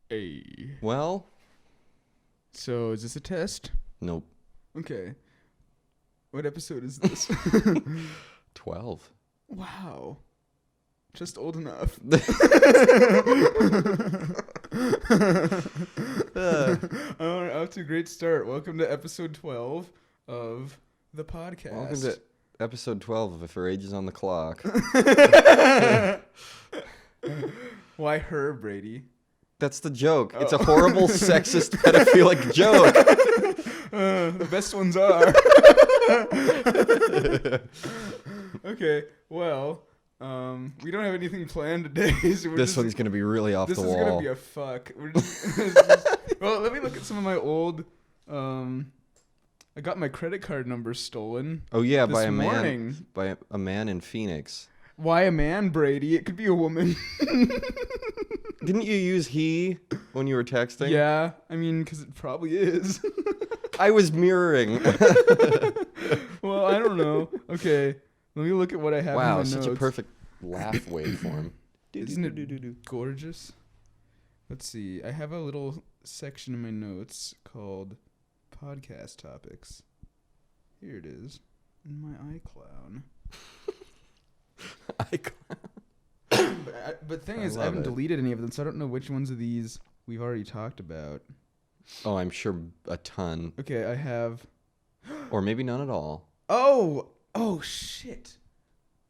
Hey. Well, So, is this a test? nope. Okay. What episode is this? 12. Wow. Just old enough. Off to a great start. Welcome to episode 12 of the podcast. Welcome to episode 12 of If Her Age Is on the Clock. Why her, Brady? That's the joke. It's a horrible, sexist, pedophilic joke. The best ones are. Okay, well, we don't have anything planned today. So This one's going to be really off the wall. This is going to be a fuck. Well, let me look at some of my old... I got my credit card number stolen. Oh, yeah, this by a morning. man. By a man in Phoenix. Why a man, Brady? It could be a woman. Didn't you use he when you were texting? Yeah, I mean, because it probably is. I was mirroring. Well, I don't know. Okay, let me look at what I have in my Wow, notes. such a perfect laugh waveform. Isn't it gorgeous? Let's see. I have a little section in my notes called podcast topics. Here it is in my iCloud. But thing is, I haven't deleted any of them, so I don't know which ones of these we've already talked about. Oh, I'm sure a ton. Okay, I have... Or maybe none at all. Oh, shit.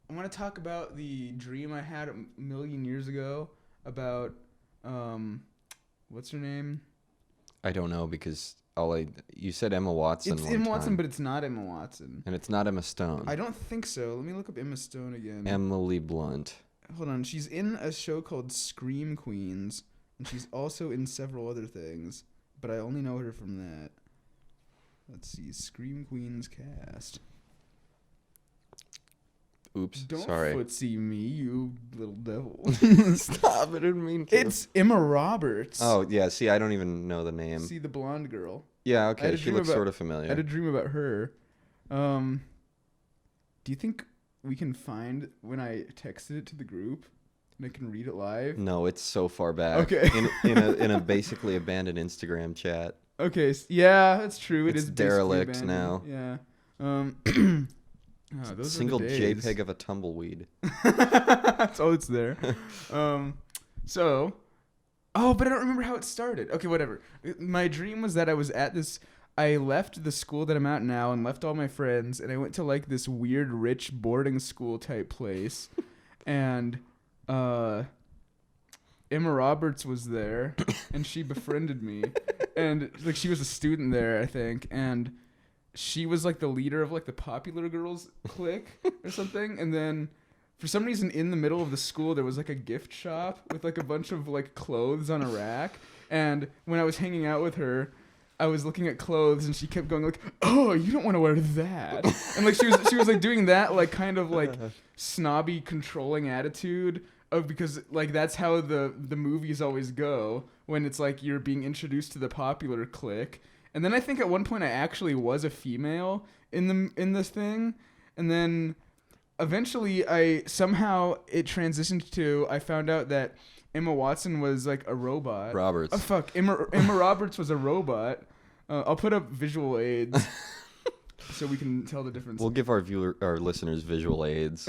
I want to talk about the dream I had a million years ago about, what's her name? I don't know because you said Emma Watson. It's Emma Watson, but it's not Emma Watson. And it's not Emma Stone. I don't think so. Let me look up Emma Stone again. Emily Blunt. Hold on. She's in a show called Scream Queens, and she's also in several other things, but I only know her from that. Let's see. Scream Queens cast. Oops, Don't sorry. footsie me, you little devil. Stop, I didn't mean to. It's Emma Roberts. Oh, yeah, see, I don't even know the name. See the blonde girl. Yeah, okay, she looks sort of I familiar. had a dream about her. Do you think we can find when I texted it to the group and I can read it live? No, it's so far back. Okay. in a basically abandoned Instagram chat. Okay, yeah, that's true. It's is derelict basically now. Yeah. Those Single are the days. JPEG of a tumbleweed. That's all it's there. But I don't remember how it started. Okay, whatever. My dream was that I left the school that I'm at now and left all my friends, and I went to like this weird rich boarding school type place, and Emma Roberts was there, and she befriended me, and like she was a student there, I think, and she was like the leader of like the popular girls clique or something, and then for some reason in the middle of the school there was like a gift shop with like a bunch of like clothes on a rack, and when I was hanging out with her I was looking at clothes and she kept going like, "Oh, you don't want to wear that," and like she was like doing that like kind of like snobby controlling attitude of, because like that's how the movies always go when it's like you're being introduced to the popular clique. And then I think at one point I actually was a female in this thing, and then eventually it transitioned to, I found out that Emma Watson was like a robot. Roberts. Oh fuck, Emma Roberts was a robot. I'll put up visual aids so we can tell the difference. We'll give our listeners visual aids.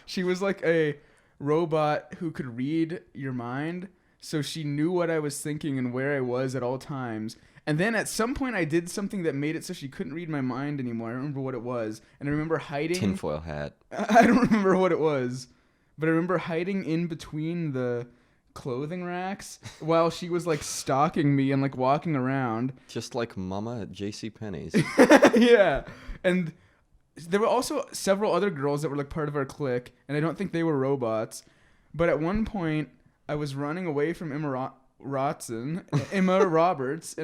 She was like a robot who could read your mind, so she knew what I was thinking and where I was at all times. And then at some point I did something that made it so she couldn't read my mind anymore. I don't remember what it was. And I remember hiding... Tinfoil hat. I don't remember what it was. But I remember hiding in between the clothing racks while she was like stalking me and like walking around. Just like Mama at JCPenney's. Yeah. And there were also several other girls that were like part of our clique, and I don't think they were robots. But at one point I was running away from Emma Roberts, and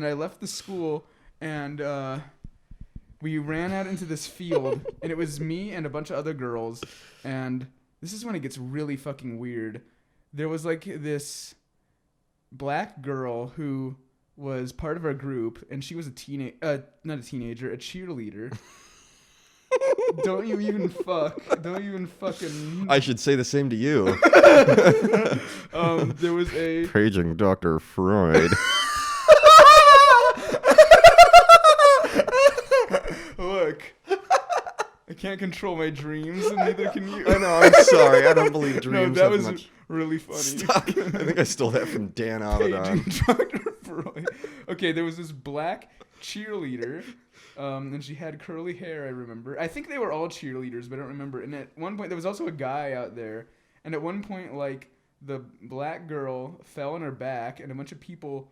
I left the school, and we ran out into this field, and it was me and a bunch of other girls, and this is when it gets really fucking weird. There was like this black girl who was part of our group, and she was a cheerleader. Don't you even fucking. I should say the same to you. There was a. Paging Dr. Freud. Look. I can't control my dreams, and neither can you. I know, I'm sorry. I don't believe dreams No, that have was much. really funny. Stop. I think I stole that from Dan Paging Avedon. Dr. Freud. Okay, there was this black cheerleader, and she had curly hair, I remember. I think they were all cheerleaders, but I don't remember. And at one point, there was also a guy out there, and at one point, like, the black girl fell on her back, and a bunch of people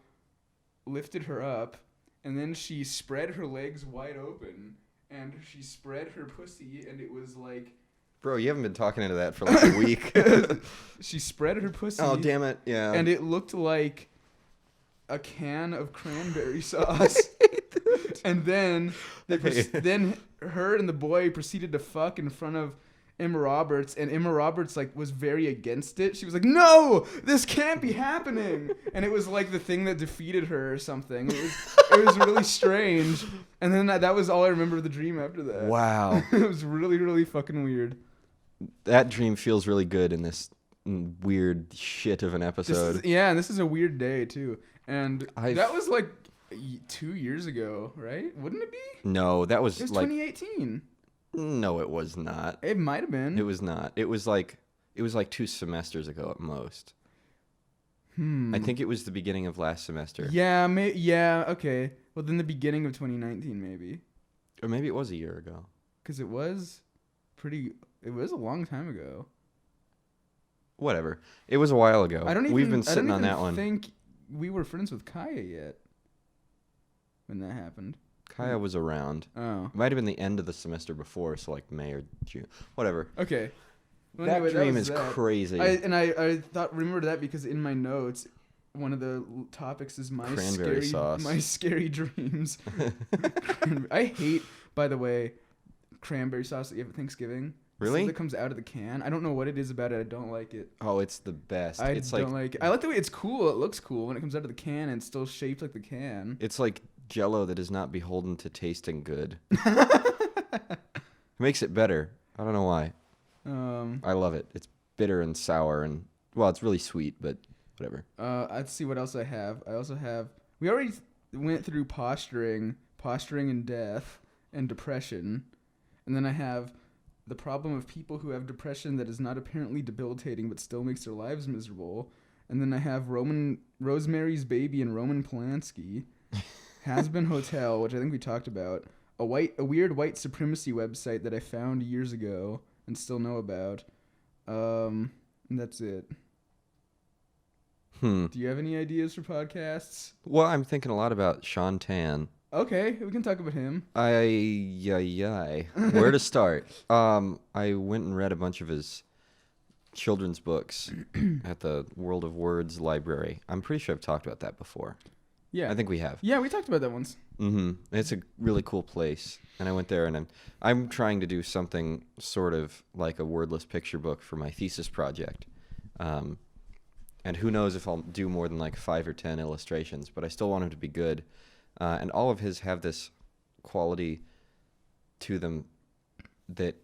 lifted her up, and then she spread her legs wide open, and she spread her pussy, and it was like... Bro, you haven't been talking into that for like a week. She spread her pussy. Oh, damn it. Yeah. And it looked like a can of cranberry sauce. And then then her and the boy proceeded to fuck in front of Emma Roberts, and Emma Roberts like was very against it. She was like, "No, this can't be happening." And it was like the thing that defeated her or something. It was really strange. And then that was all I remember of the dream after that. Wow. It was really, really fucking weird. That dream feels really good in this weird shit of an episode. This is a weird day too. And that was like 2 years ago, right? Wouldn't it be? No, that was, It was like 2018. No, it was not. It might have been. It was not. It was like 2 semesters ago at most. I think it was the beginning of last semester. Yeah, okay. Well, then the beginning of 2019 maybe. Or maybe it was a year ago. Cuz it was a long time ago. Whatever. It was a while ago. We've been sitting on that one. I don't think we were friends with Kaya yet when that happened. Kaya was around. Oh. It might have been the end of the semester before, so like May or June. Whatever. Okay. Well, that anyway, dream was is that. crazy. I remember that because in my notes, one of the topics is my cranberry sauce. My scary dreams. I hate, by the way, cranberry sauce that you have at Thanksgiving. Really? That comes out of the can. I don't know what it is about it. I don't like it. Oh, it's the best. I don't like it. I like the way it's cool. It looks cool when it comes out of the can and it's still shaped like the can. It's like Jell-O that is not beholden to tasting good. It makes it better. I don't know why. I love it. It's bitter and sour and, well, it's really sweet, but whatever. Let's see what else I have. I also have... We already went through posturing and death, and depression. And then I have the problem of people who have depression that is not apparently debilitating but still makes their lives miserable. And then I have Rosemary's Baby and Roman Polanski. Has-Been Hotel, which I think we talked about. A weird white supremacy website that I found years ago and still know about. And that's it. Do you have any ideas for podcasts? Well, I'm thinking a lot about Shaun Tan. Okay, we can talk about him. Where to start? I went and read a bunch of his children's books at the World of Words library. I'm pretty sure I've talked about that before. Yeah. I think we have. Yeah, we talked about that once. Mm-hmm. It's a really cool place. And I went there, and I'm trying to do something sort of like a wordless picture book for my thesis project. And who knows if I'll do more than like 5 or 10 illustrations, but I still want them to be good. And all of his have this quality to them that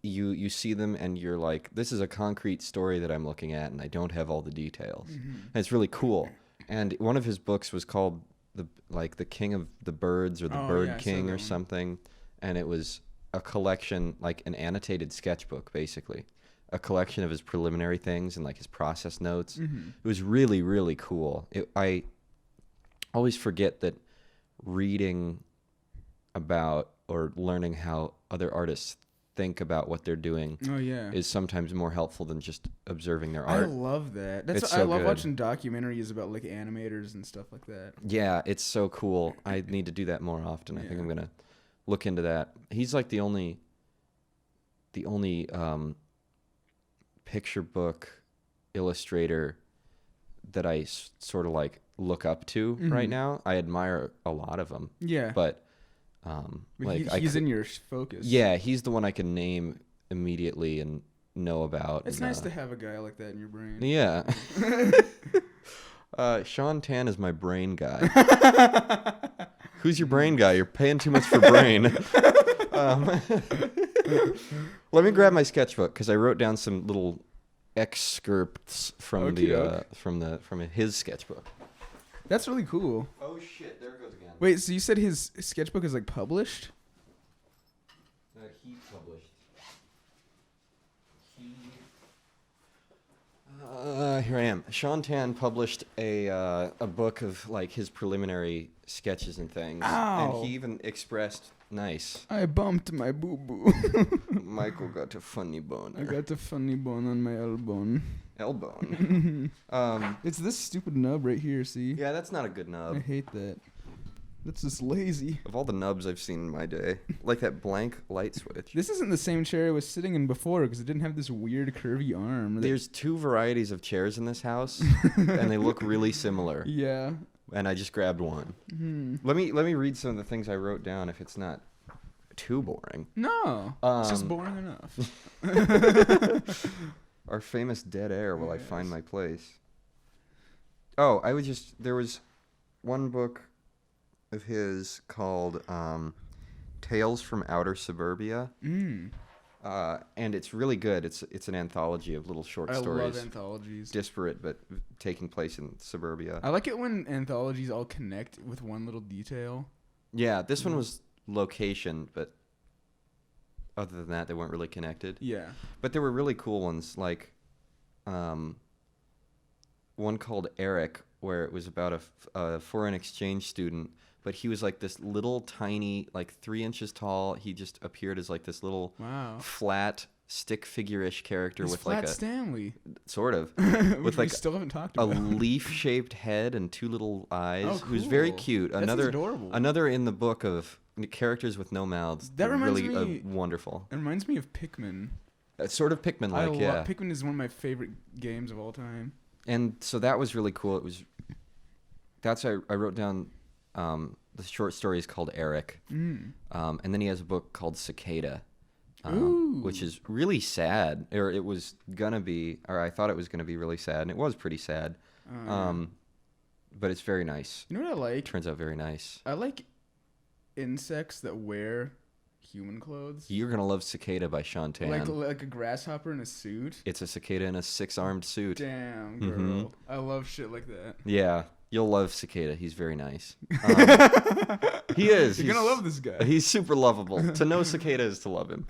you see them and you're like, this is a concrete story that I'm looking at, and I don't have all the details. Mm-hmm. And it's really cool. And one of his books was called the King of the Birds or the Bird King or something, and it was a collection, like an annotated sketchbook, basically, a collection of his preliminary things and like his process notes. Mm-hmm. It was really, really cool. I always forget that reading about or learning how other artists think about what they're doing is sometimes more helpful than just observing their art. I love that. I love watching documentaries about like animators and stuff like that. Yeah, it's so cool. I need to do that more often. I think I'm going to look into that. He's like the only picture book illustrator that I sort of like look up to right now. I admire a lot of them. Yeah. But he's in your focus. Yeah, he's the one I can name immediately and know about. It's nice to have a guy like that in your brain. Yeah. Shaun Tan is my brain guy. Who's your brain guy? You're paying too much for brain. Let me grab my sketchbook because I wrote down some little excerpts from from his sketchbook. That's really cool. Oh shit! There it goes again. Wait, so you said his sketchbook is like published? He published. Here I am. Shaun Tan published a book of like his preliminary sketches and things, Ow. and he even expressed nice. I bumped my boo boo. Michael got a funny boner. I got a funny bone on my elbow. Elbone. It's this stupid nub right here, see? Yeah, that's not a good I nub. hate that. That's just lazy. Of all the nubs I've seen in my day, like that blank light switch. This isn't the same chair I was sitting in before because it didn't have this weird curvy arm. There's two varieties of chairs in this house, and they look really similar. Yeah. And I just grabbed one. Hmm. Let me read some of the things I wrote down if it's not too boring. No. It's just boring enough. Our famous dead air while I find Yes. my place. Oh, there was one book of his called Tales from Outer Suburbia. Mm. And it's really good. It's an anthology of little short stories. I love anthologies. Disparate but taking place in suburbia. I like it when anthologies all connect with one little detail. Yeah, this one was location, but other than that, they weren't really connected. Yeah. But there were really cool ones, like one called Eric, where it was about a foreign exchange student, but he was like this little tiny, like 3 inches tall. He just appeared as like this little flat stick figure-ish character He's with Flat like a Stanley. sort of Which with we like still haven't talked a about. leaf-shaped head and 2 little eyes. Oh, Who's very cool. cute. That's adorable. Another in the book of characters with no mouths. That reminds really me- wonderful. It reminds me of Pikmin. Sort of Pikmin-like, yeah. Pikmin is one of my favorite games of all time. And so that was really cool. I wrote down the short story is called Eric, and then he has a book called Cicada, which is really sad. Or it was gonna be, or I thought it was gonna be really sad, and it was pretty sad. But it's very nice. You know what I like? Turns out very nice. I like insects that wear human clothes. You're gonna love Cicada by Shaun Tan. Like a grasshopper in a suit. It's a cicada in a 6-armed suit. Damn, girl. Mhm. I love shit like that. Yeah, you'll love Cicada. He's very nice. He is. You're gonna love this guy. He's super lovable. To know Cicada is to love him.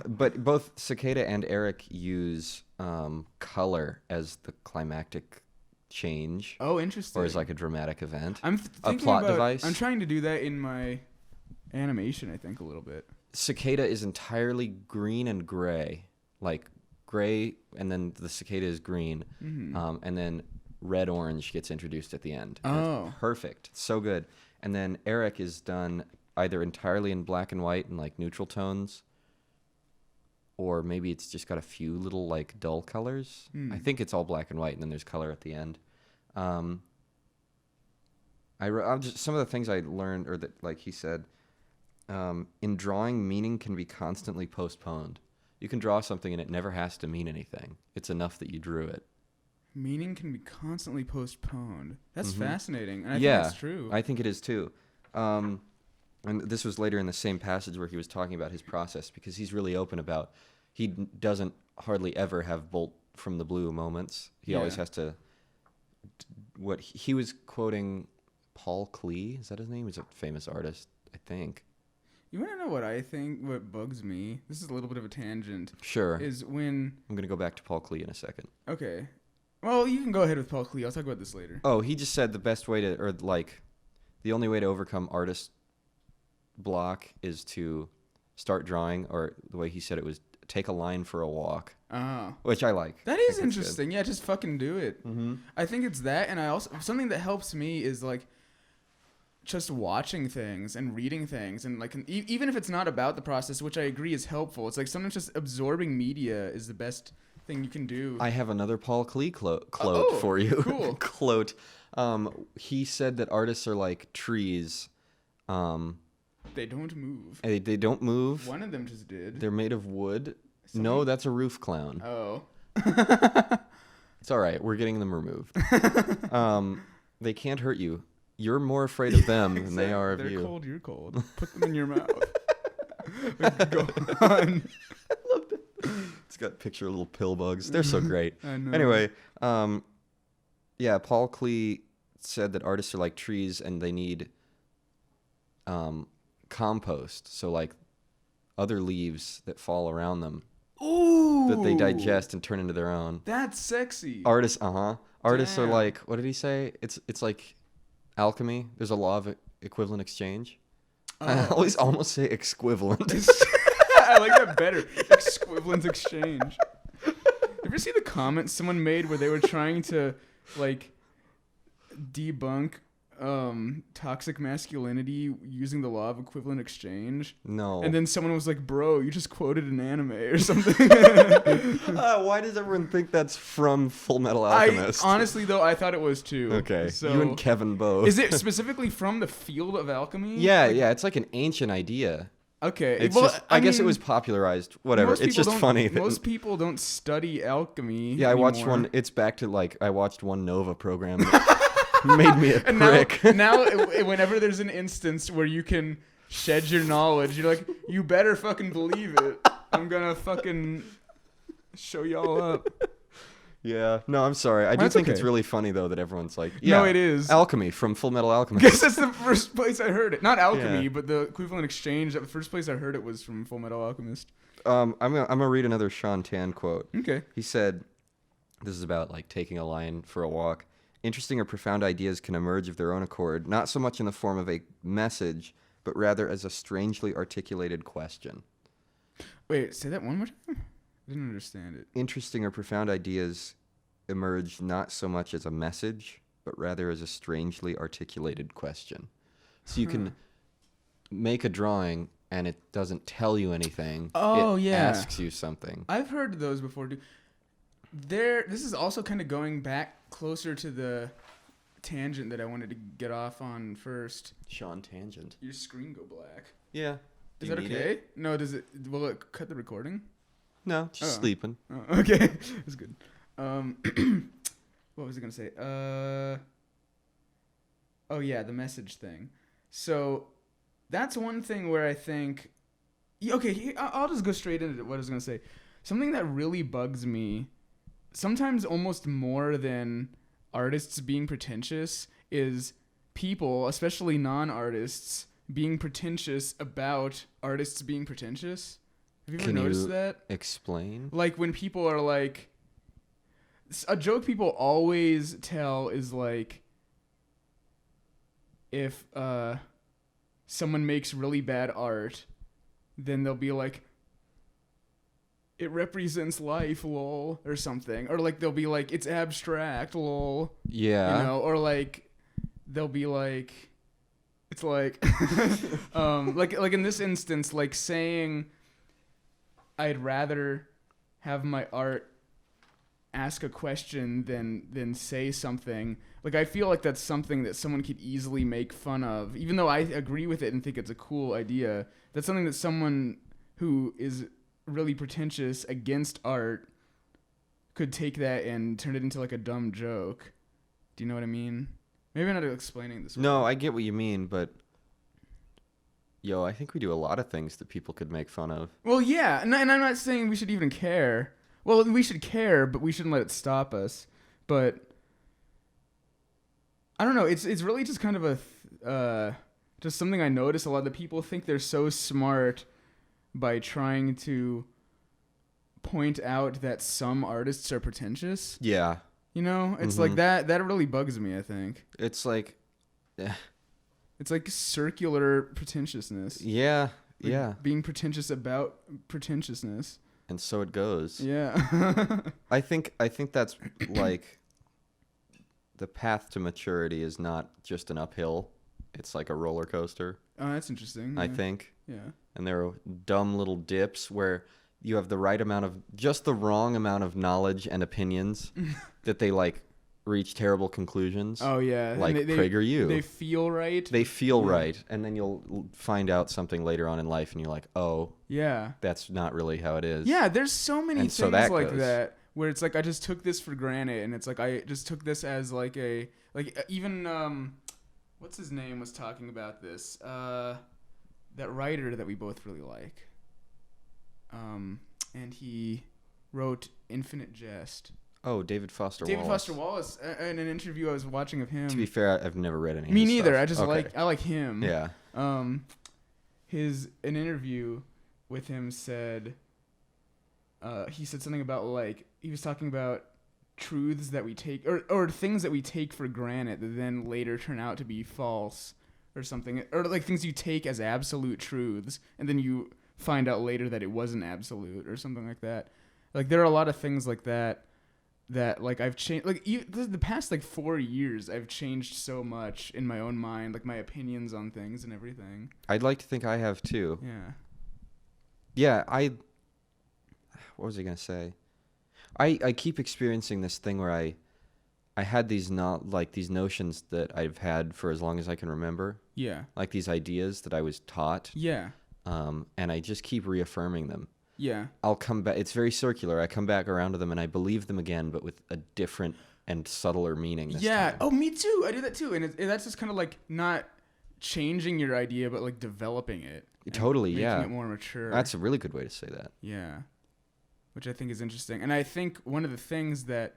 But both Cicada and Eric use color as the climactic change, Oh, interesting. or as like a dramatic event. I'm a thinking plot about, device. I'm trying to do that in my animation, I think, a little bit. Cicada is entirely green and gray, like gray, and then the cicada is green, and then red orange gets introduced at the end. And Oh. it's perfect, so good. And then Eric is done either entirely in black and white and like neutral tones, or maybe it's just got a few little like dull colors. I think it's all black and white, and then there's color at the end. I'll just some of the things I learned, or that like he said. In drawing, meaning can be constantly postponed. You can draw something and it never has to mean anything. It's enough that you drew it. Meaning can be constantly postponed. That's fascinating. And I Yeah, think that's true. I think it is too. And this was later in the same passage where he was talking about his process, because he's really open about he doesn't hardly ever have bolt from the blue moments. He always has to. What he was quoting, Paul Klee, is that his name? He's a famous artist, I think. You want to know what I think? What bugs me? This is a little bit of a tangent. Sure. Is when... I'm going to go back to Paul Klee in a second. Okay. Well, you can go ahead with Paul Klee. I'll talk about this later. Oh, he just said the best way to, or like, the only way to overcome artist block is to start drawing, or the way he said it was take a line for a walk. Oh. Which I like. That I is think it's interesting. Yeah, just fucking do it. Mm-hmm. I think it's that, and I also... Something that helps me is, like, just watching things and reading things, and like even if it's not about the process, which I agree is helpful, it's like sometimes just absorbing media is the best thing you can do. I have another Paul Klee quote for you. Cool. Quote. He said that artists are like trees. They don't move. They don't move. One of them just did. They're made of wood. No, that's a roof clown. Oh. It's all right. We're getting them removed. They can't hurt you. You're more afraid of them than they are of They're you. cold, you're cold. Put them in your mouth. Go on. It's got a picture of little pill bugs. They're so great. I know. Anyway, yeah, Paul Klee said that artists are like trees and they need compost. So like other leaves that fall around them Ooh. that they digest and turn into their own. That's sexy. Artists, Artists are Damn. like, what did he say? It's like alchemy. There's a law of equivalent exchange. I always almost say exquivalent. I like that better. Exquivalent exchange. You ever see the comments someone made where they were trying to like debunk toxic masculinity using the law of equivalent exchange? No. And then someone was like, "Bro, you just quoted an anime or something." Why does everyone think that's from Full Metal Alchemist? Honestly though, I thought it was too. Okay. So You and Kevin both. is it specifically from the field of alchemy? Yeah, yeah. It's like an ancient idea. Okay. It's well, just, I guess it mean, was popularized. Whatever. most It's people just don't- funny. That, Most people don't study alchemy. yeah, I watched anymore. one. It's back to like I watched one Nova program that made me a And prick. now whenever there's an instance where you can shed your knowledge, you're like, you better fucking believe it. I'm gonna fucking show y'all up. Yeah. No, I'm sorry. I do That's think it's okay. really funny though that everyone's like, yeah, No, it is. alchemy from Full Metal I Alchemist. guess that's the first place I heard it. Not alchemy, Yeah. but the equivalent exchange. The first place I heard it was from Full Metal Alchemist. I'm gonna read another Shaun Tan quote. Okay. He said, "This is about like taking a lion for a walk. Interesting or profound ideas can emerge of their own accord, not so much in the form of a message, but rather as a strangely articulated question. Wait, say that one more time? I didn't understand it. Interesting or profound ideas emerge not so much as a message, but rather as a strangely articulated question. So you can make a drawing and it doesn't tell you anything. Oh, it yeah. asks you something. I've heard those before, too. This is also kind of going back closer to the tangent that I wanted to get off on first. Shaun Tangent. Your screen go black. Yeah. Is that okay? No, will it cut the recording? No, just Oh. sleeping. Oh, okay. That's good. What was I going to say? Oh, yeah, the message thing. So that's one thing where I think... Okay, I'll just go straight into what I was going to say. Something that really bugs me, sometimes almost more than artists being pretentious, is people, especially non-artists, being pretentious about artists being pretentious. Have you ever Can noticed you that? explain? Like when people are like, a joke people always tell is like, if someone makes really bad art, then they'll be like, it represents life, lol, or something. Or like they'll be like, it's abstract, lol. Yeah. You know, or like they'll be like, it's like like in this instance, like saying I'd rather have my art ask a question than say something. Like I feel like that's something that someone could easily make fun of, even though I agree with it and think it's a cool idea. That's something that someone who is really pretentious against art could take that and turn it into like a dumb joke. Do you know what I mean? Maybe I'm not explaining this. No, well. I get what you mean, but I think we do a lot of things that people could make fun of. Well, yeah, and I'm not saying we should even care. Well, we should care, but we shouldn't let it stop us. But I don't know. It's really just kind of just something I notice a lot. That people think they're so smart by trying to point out that some artists are pretentious. Yeah. You know, it's like that really bugs me, I think. It's like, It's like circular pretentiousness. yeah, Like yeah. being pretentious about pretentiousness. And so it goes. Yeah. I think that's like the path to maturity is not just an uphill. It's like a roller coaster, Oh, that's interesting. I Yeah. think. Yeah. And there are dumb little dips where you have the right amount of, just the wrong amount of knowledge and opinions that they like reach terrible conclusions. Oh yeah. And Like PragerU. They feel right. They feel Yeah. right. And then you'll find out something later on in life and you're like, oh, Yeah. that's not really how it is. Yeah. There's so many And things so that like goes. that where it's like I just took this for granted, and it's like I just took this as like a even what's his name was talking about this that writer that we both really like. and he wrote Infinite Jest. Oh, David Foster David Wallace. Foster Wallace, in an interview I was watching of him. To be fair, I've never read any. Me of his neither. Stuff. I just Okay. I like him. Yeah. An interview with him said. He said something about like he was talking about truths that we take or things that we take for granted that then later turn out to be false or something, or like things you take as absolute truths and then you find out later that it wasn't absolute or something like that. Like there are a lot of things like that like I've changed. Like the past like 4 years I've changed so much in my own mind, like my opinions on things and everything. I'd like to think I have too. Yeah. Yeah, what was I gonna say? I keep experiencing this thing where I had these these notions that I've had for as long as I can remember. Yeah. Like these ideas that I was taught. Yeah. And I just keep reaffirming them. Yeah. I'll come back. It's very circular. I come back around to them and I believe them again, but with a different and subtler meaning this time. Oh, me too. I do that too, and that's just kind of like not changing your idea, but like developing it. Totally. Making Yeah. it more mature. That's a really good way to say that. Yeah. Which I think is interesting. And I think one of the things that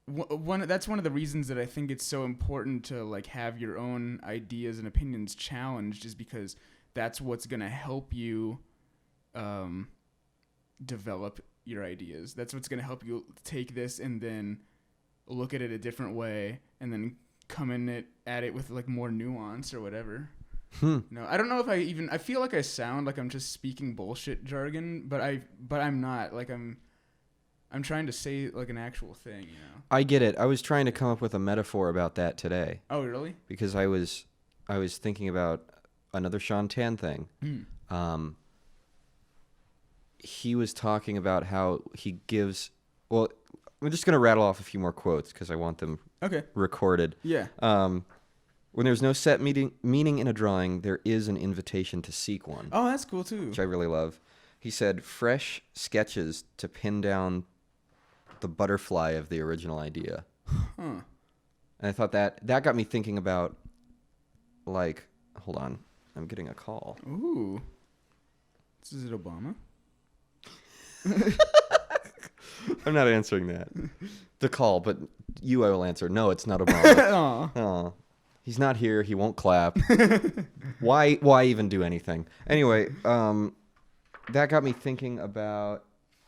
that's one of the reasons that I think it's so important to like have your own ideas and opinions challenged is because that's what's going to help you develop your ideas. That's what's going to help you take this and then look at it a different way and then come at it with like more nuance or whatever. No, I don't know if I feel like I sound like I'm just speaking bullshit jargon, but I'm not. Like I'm trying to say like an actual thing, you know. I get it. I was trying to come up with a metaphor about that today. Oh, really? Because I was thinking about another Shaun Tan thing. He was talking about how he gives. Well, I'm just gonna rattle off a few more quotes because I want them recorded. Yeah. When there's no set meaning in a drawing, there is an invitation to seek one. Oh, that's cool too. Which I really love. He said, fresh sketches to pin down the butterfly of the original idea. Huh. And I thought that got me thinking about, like, hold on, I'm getting a call. Ooh. Is it Obama? I'm not answering that. The call, but I will answer. No, it's not Obama. Oh. He's not here. He won't clap. Why even do anything? Anyway, that got me thinking about...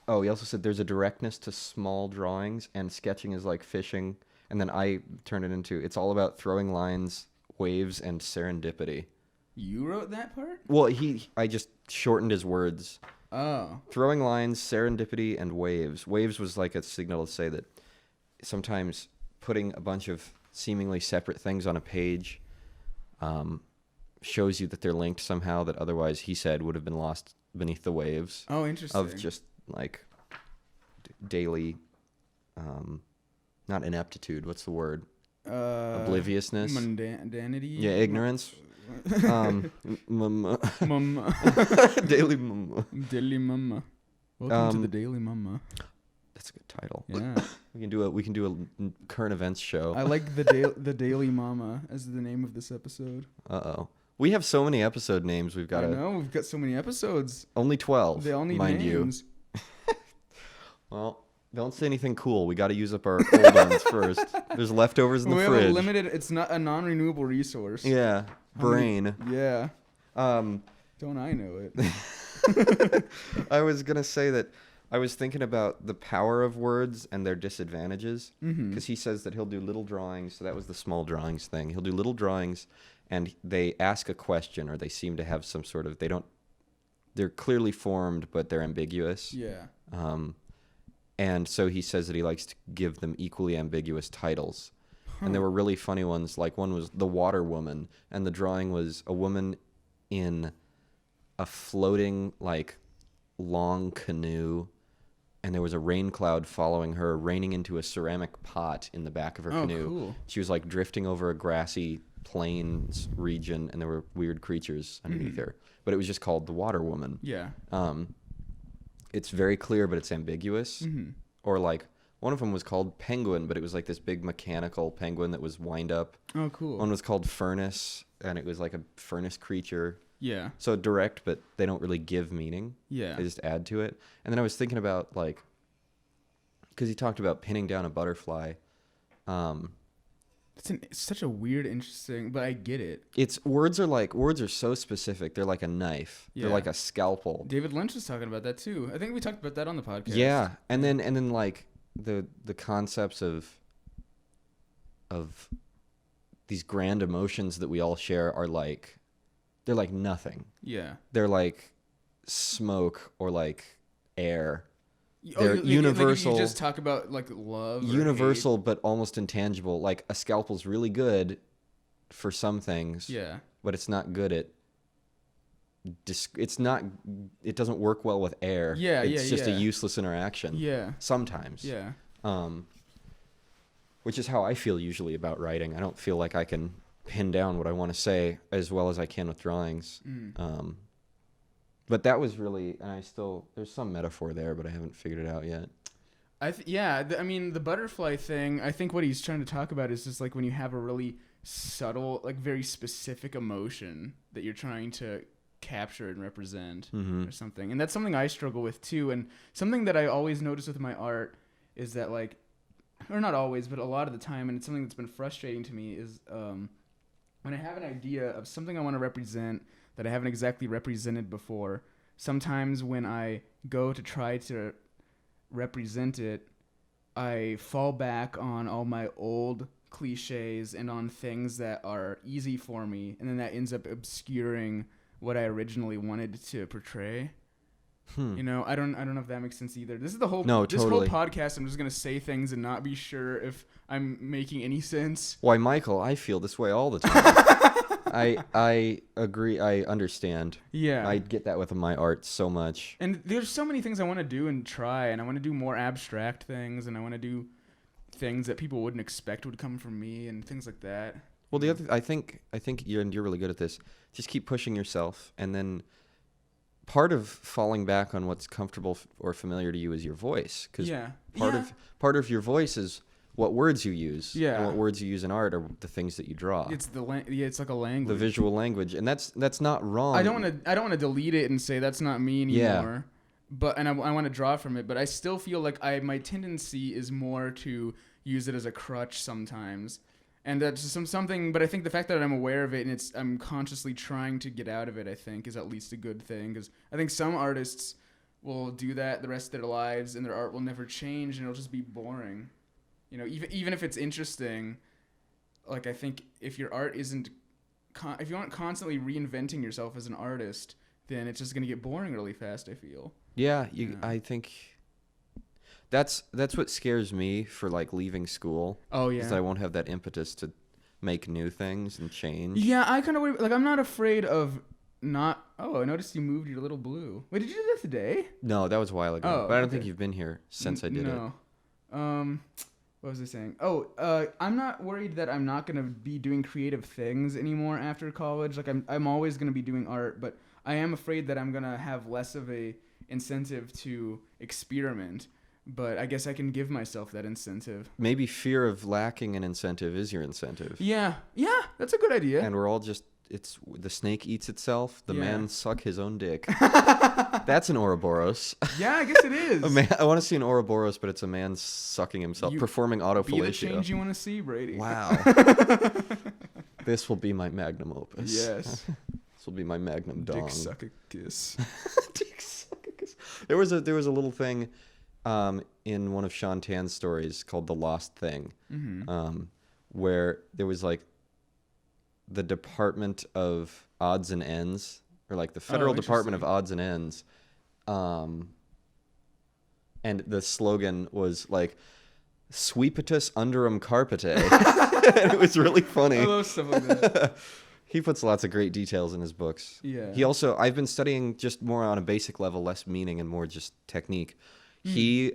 Oh, he also said there's a directness to small drawings, and sketching is like fishing. And then I turned it into, it's all about throwing lines, waves, and serendipity. You wrote that part? Well, I just shortened his words. Oh. Throwing lines, serendipity, and waves. Waves was like a signal to say that sometimes putting a bunch of seemingly separate things on a page shows you that they're linked somehow that otherwise, he said, would have been lost beneath the waves. Oh, interesting. Of just like daily, not ineptitude, what's the word? Obliviousness. Mundanity. Yeah, ignorance. Daily mumma. Daily Mama. Welcome to the Daily Mama. That's a good title. Yeah. We can do a current events show. I like the Daily Mama as the name of this episode. Uh-oh. We have so many episode names. We've got I know, we've got so many episodes. Only 12. They all need mind names. You. Well, don't say anything cool. We got to use up our old ones first. There's leftovers in the we fridge. have a limited. It's not a non-renewable resource. Yeah. Brain. Yeah. Don't I know it? I was gonna say that I was thinking about the power of words and their disadvantages. Because he says that he'll do little drawings. So that was the small drawings thing. He'll do little drawings, and they ask a question, or they seem to have some sort of. They're clearly formed, but they're ambiguous. Yeah. And so he says that he likes to give them equally ambiguous titles. And there were really funny ones. Like one was The Water Woman, and the drawing was a woman in a floating, like, long canoe, and there was a rain cloud following her, raining into a ceramic pot in the back of her canoe. Cool. She was, like, drifting over a grassy plains region, and there were weird creatures underneath her. But it was just called The Water Woman. Yeah. It's very clear, but it's ambiguous. Or, like, one of them was called Penguin, but it was like this big mechanical penguin that was wind up. Oh, cool. One was called Furnace, and it was like a furnace creature. Yeah. So direct, but they don't really give meaning. Yeah. They just add to it. And then I was thinking about like, because he talked about pinning down a butterfly. It's such a weird, interesting, but I get it. Words are so specific. They're like a knife. Yeah. They're like a scalpel. David Lynch was talking about that too. I think we talked about that on the podcast. Yeah. And then like the concepts of these grand emotions that we all share are like, they're like nothing. Yeah. They're like smoke or like air. Oh, They're universal. Like you just talk about like love. Universal, but almost intangible. Like a scalpel's really good for some things. Yeah. But it's not good at. It's not. It doesn't work well with air. Yeah. It's just a useless interaction. Yeah. Sometimes. Yeah. Which is how I feel usually about writing. I don't feel like I can pin down what I want to say as well as I can with drawings. But that was really, and there's some metaphor there, but I haven't figured it out yet. I mean, the butterfly thing, I think what he's trying to talk about is just like when you have a really subtle, like very specific emotion that you're trying to capture and represent or something. And that's something I struggle with too. And something that I always notice with my art is that like, or not always, but a lot of the time, and it's something that's been frustrating to me, is when I have an idea of something I want to represent that I haven't exactly represented before, sometimes when I go to try to represent it, I fall back on all my old cliches and on things that are easy for me, and then that ends up obscuring what I originally wanted to portray. You know, I don't know if that makes sense either. This is the whole this whole podcast. I'm just gonna say things and not be sure if I'm making any sense. Why, Michael? I feel this way all the time. I agree. I understand. Yeah, I get that with my art so much. And there's so many things I want to do and try, and I want to do more abstract things, and I want to do things that people wouldn't expect would come from me, and things like that. Well, the other, I think you're really good at this. Just keep pushing yourself, and then part of falling back on what's comfortable or familiar to you is your voice, because part of your voice is what words you use. Yeah. And what words you use in art are the things that you draw. It's it's like a language. The visual language, and that's not wrong. I don't want to delete it and say that's not me anymore. Yeah. But I want to draw from it, but I still feel like my tendency is more to use it as a crutch sometimes. And that's just something, but I think the fact that I'm aware of it and I'm consciously trying to get out of it, I think, is at least a good thing. Because I think some artists will do that the rest of their lives, and their art will never change, and it'll just be boring. You know, even if it's interesting, like I think if your art isn't, if you aren't constantly reinventing yourself as an artist, then it's just gonna get boring really fast. I feel. Yeah, I think. That's what scares me for like leaving school. Oh yeah. Is that I won't have that impetus to make new things and change. Yeah, I kind of like I'm not afraid of not. Oh, I noticed you moved your little blue. Wait, did you do that today? No, that was a while ago. Oh, but I don't okay. think you've been here since I did it. No. What was I saying? Oh, I'm not worried that I'm not gonna be doing creative things anymore after college. Like I'm always gonna be doing art, but I am afraid that I'm gonna have less of a incentive to experiment. But I guess I can give myself that incentive. Maybe fear of lacking an incentive is your incentive. Yeah, that's a good idea. And we're all just, it's the snake eats itself, the man suck his own dick. That's an Ouroboros. Yeah, I guess it is. I want to see an Ouroboros, but it's a man sucking himself, performing autofellatio. Be the change you want to see, Brady. Wow. This will be my magnum opus. Yes. This will be my magnum dong. Dick suck a kiss. Dick suck a kiss. There was a little thing in one of Shaun Tan's stories called The Lost Thing, where there was like the Department of Odds and Ends, or like the Federal Department of Odds and Ends, and the slogan was like "Sweepitus underum carpete." And it was really funny. I love stuff like that. He puts lots of great details in his books. Yeah. He also, I've been studying just more on a basic level, less meaning and more just technique. He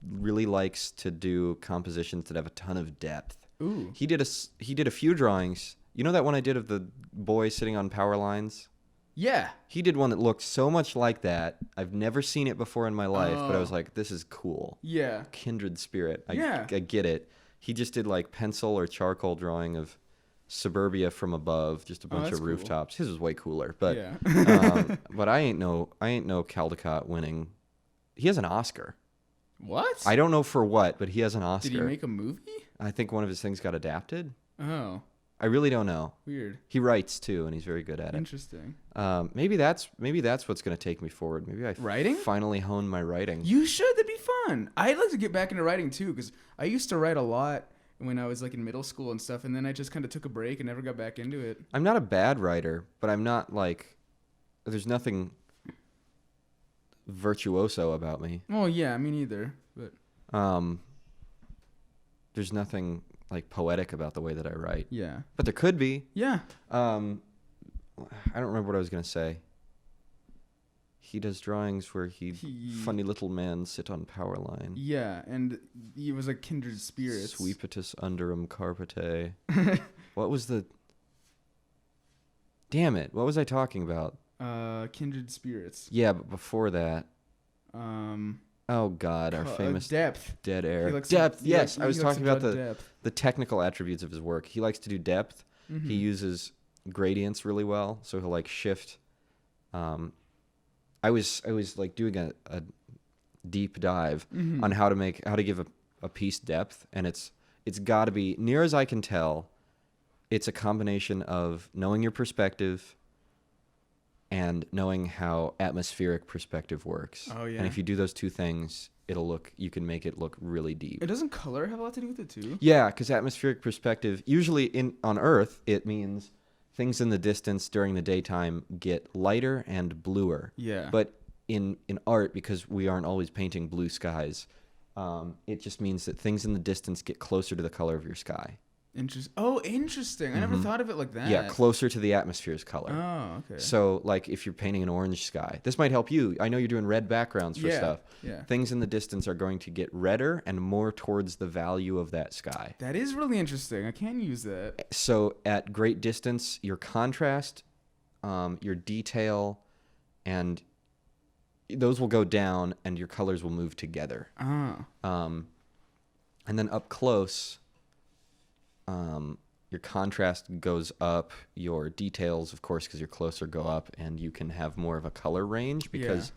really likes to do compositions that have a ton of depth. Ooh. He did a few drawings. You know that one I did of the boy sitting on power lines? Yeah. He did one that looked so much like that. I've never seen it before in my life, but I was like, this is cool. Yeah. Kindred spirit. I Yeah. get it. He just did like pencil or charcoal drawing of suburbia from above, just a bunch that's of cool. rooftops. His was way cooler, but Yeah. but I ain't no Caldecott winning. He has an Oscar. What? I don't know for what, but he has an Oscar. Did he make a movie? I think one of his things got adapted. Oh, I really don't know. weird. He writes too, and he's very good at it. Interesting. Maybe that's what's gonna take me forward. Maybe I Writing? finally hone my writing. You should. That'd be fun. I'd like to get back into writing too, because I used to write a lot when I was like in middle school and stuff, and then I just kind of took a break and never got back into it. I'm not a bad writer, but I'm not like. There's nothing virtuoso about me. Well, yeah, me neither. But There's nothing like poetic about the way that I write. yeah, But there could be. yeah. I don't remember what I was gonna say. He does drawings where he funny little man sit on power line. Yeah, and he was like kindred spirits. Sweepitus underum carpete. What was the? Damn it! What was I talking about? Kindred spirits. Yeah, but before that. Oh God, our famous depth. dead air. He likes Depth. to- Yes, he I was likes talking to about draw the depth. technical attributes of his work. He likes to do depth. Mhm. He uses gradients really well, so he'll like shift. I was like doing a deep dive Mhm. on how to give a piece depth, and it's got to be, near as I can tell, it's a combination of knowing your perspective and knowing how atmospheric perspective works. Oh, yeah. And if you do those two things, you can make it look really deep. It doesn't color have a lot to do with it too? Yeah, because atmospheric perspective, usually on Earth, it means things in the distance during the daytime get lighter and bluer. Yeah. But in art, because we aren't always painting blue skies, it just means that things in the distance get closer to the color of your sky. Interesting. I never thought of it like that. Yeah, closer to the atmosphere's color. Oh, okay. So, like, if you're painting an orange sky, this might help you. I know you're doing red backgrounds for stuff. Yeah. Things in the distance are going to get redder and more towards the value of that sky. That is really interesting. I can use that. So, at great distance, your contrast, your detail, and those will go down, and your colors will move together. Ah. And then up close, your contrast goes up, your details, of course, because you're closer, go up, and you can have more of a color range because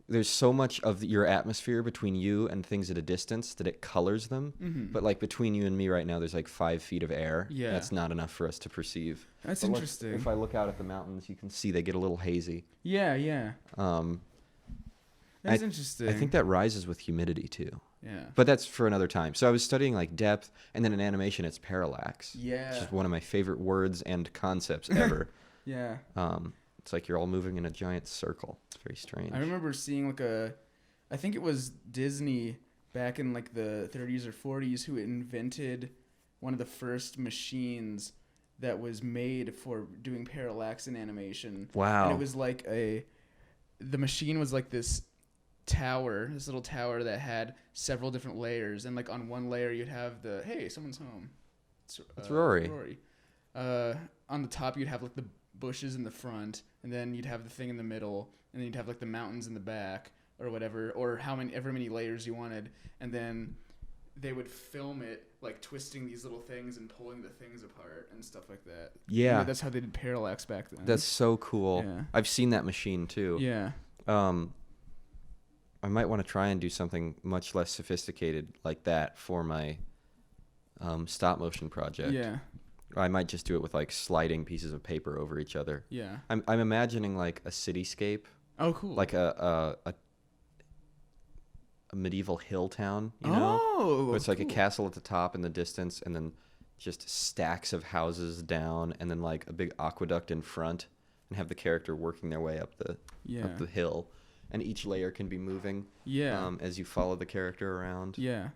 there's so much of your atmosphere between you and things at a distance that it colors them. Mm-hmm. But like between you and me right now, there's like 5 feet of air. Yeah. That's not enough for us to perceive. That's But interesting. if I look out at the mountains, you can see they get a little hazy. Yeah. That's interesting. I think that rises with humidity too. Yeah. But that's for another time. So I was studying like depth, and then in animation, it's parallax. Yeah. Which is one of my favorite words and concepts ever. Yeah. It's like you're all moving in a giant circle. It's very strange. I remember seeing I think it was Disney back in like the 30s or 40s who invented one of the first machines that was made for doing parallax in animation. Wow. And it was like the machine was like this little tower that had several different layers, and like on one layer you'd have hey, someone's home. It's Rory. On the top you'd have like the bushes in the front, and then you'd have the thing in the middle, and then you'd have like the mountains in the back or whatever, or ever many layers you wanted, and then they would film it like twisting these little things and pulling the things apart and stuff like that. Yeah. That's how they did parallax back then. That's so cool. Yeah. I've seen that machine too. Yeah. I might want to try and do something much less sophisticated like that for my stop motion project. Yeah. I might just do it with like sliding pieces of paper over each other. Yeah. I'm imagining like a cityscape, Oh, cool. like a medieval hill town, you know? Oh, Where it's like a cool. castle at the top in the distance, and then just stacks of houses down, and then like a big aqueduct in front, and have the character working their way up the hill, and each layer can be moving as you follow the character around. Yeah.